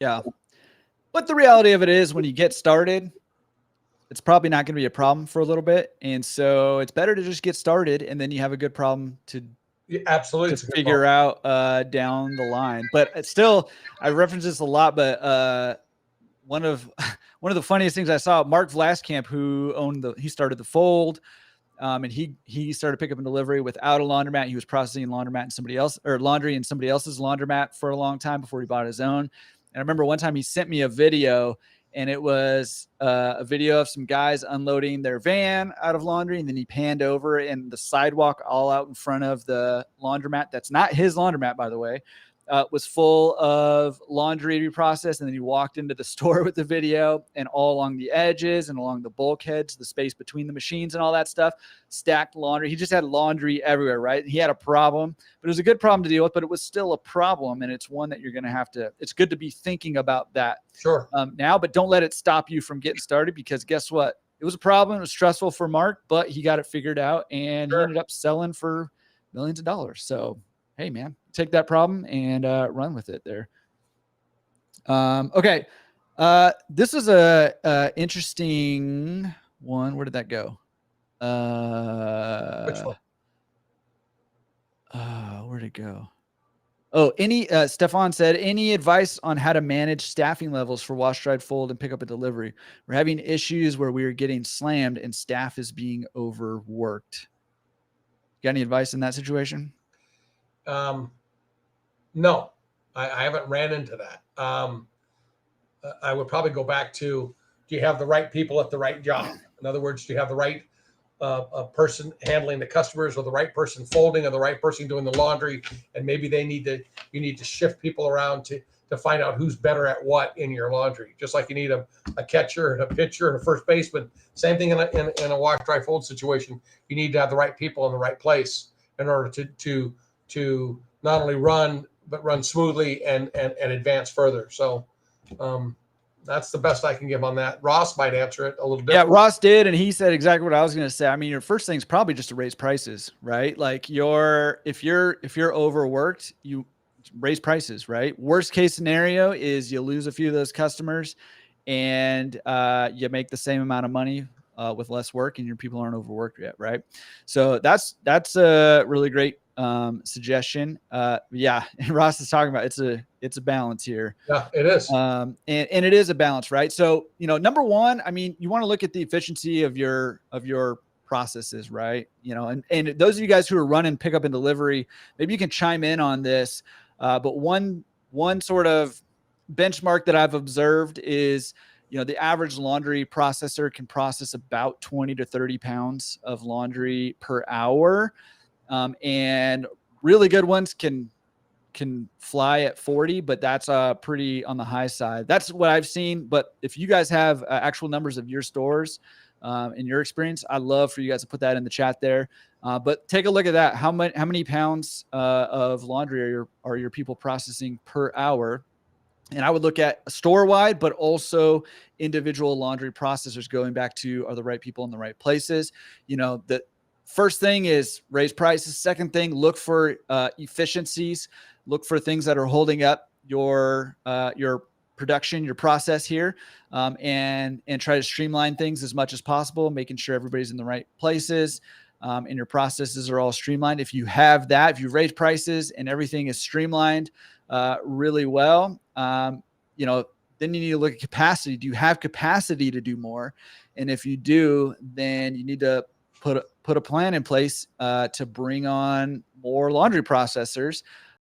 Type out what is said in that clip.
Yeah. But the reality of it is when you get started, it's probably not going to be a problem for a little bit. And so it's better to just get started and then you have a good problem to Absolutely, to figure out down the line. But it's still, I reference this a lot, but one of the funniest things I saw, Mark Vlaskamp, who he started the Fold, and he started pick up and delivery without a laundromat. He was processing laundry in somebody else's laundromat for a long time before he bought his own. And I remember one time he sent me a video, and it was a video of some guys unloading their van out of laundry, and then he panned over and the sidewalk all out in front of the laundromat. That's not his laundromat, by the way. Was full of laundry to be processed. And then he walked into the store with the video, and all along the edges and along the bulkheads, the space between the machines and all that stuff, stacked laundry. He just had laundry everywhere, right? He had a problem, but it was a good problem to deal with, but it was still a problem. And it's one that you're going to have to, it's good to be thinking about that now, but don't let it stop you from getting started, because guess what? It was a problem. It was stressful for Mark, but he got it figured out, and he ended up selling for millions of dollars. So, hey man, take that problem and run with it there. Okay. This is a interesting one. Where did that go? Which one? Where'd it go? Oh, Stefan said, any advice on how to manage staffing levels for wash, dried, fold, and pick up and delivery? We're having issues where we are getting slammed and staff is being overworked. Got any advice in that situation? No, I haven't ran into that. I would probably go back to, do you have the right people at the right job? In other words, do you have the right a person handling the customers, or the right person folding, or the right person doing the laundry? And maybe you need to shift people around to find out who's better at what in your laundry. Just like you need a catcher and a pitcher and a first baseman. Same thing in a wash, dry, fold situation. You need to have the right people in the right place in order to not only run, but run smoothly and advance further. So that's the best I can give on that. Ross might answer it a little different. Yeah, Ross did, and he said exactly what I was going to say. I mean, your first thing is probably just to raise prices, right? Like if you're overworked, you raise prices, right? Worst case scenario is you lose a few of those customers, and you make the same amount of money with less work, and your people aren't overworked yet, right? So that's a really great suggestion. Yeah, and Ross is talking about it's a balance here. Yeah, it is. And it is a balance, right? So, number one, I mean, you want to look at the efficiency of your processes, right? And those of you guys who are running pickup and delivery, maybe you can chime in on this. But one sort of benchmark that I've observed is, the average laundry processor can process about 20 to 30 pounds of laundry per hour. And really good ones can fly at 40, but that's pretty on the high side. That's what I've seen. But if you guys have actual numbers of your stores in your experience, I'd love for you guys to put that in the chat there. But take a look at that. How many pounds of laundry are your people processing per hour? And I would look at store-wide, but also individual laundry processors, going back to, are the right people in the right places? The first thing is raise prices. Second thing, look for efficiencies. Look for things that are holding up your production, your process here, and try to streamline things as much as possible, making sure everybody's in the right places, and your processes are all streamlined. If you have that, if you raise prices and everything is streamlined really well, then you need to look at capacity. Do you have capacity to do more? And if you do, then you need to put a plan in place to bring on more laundry processors.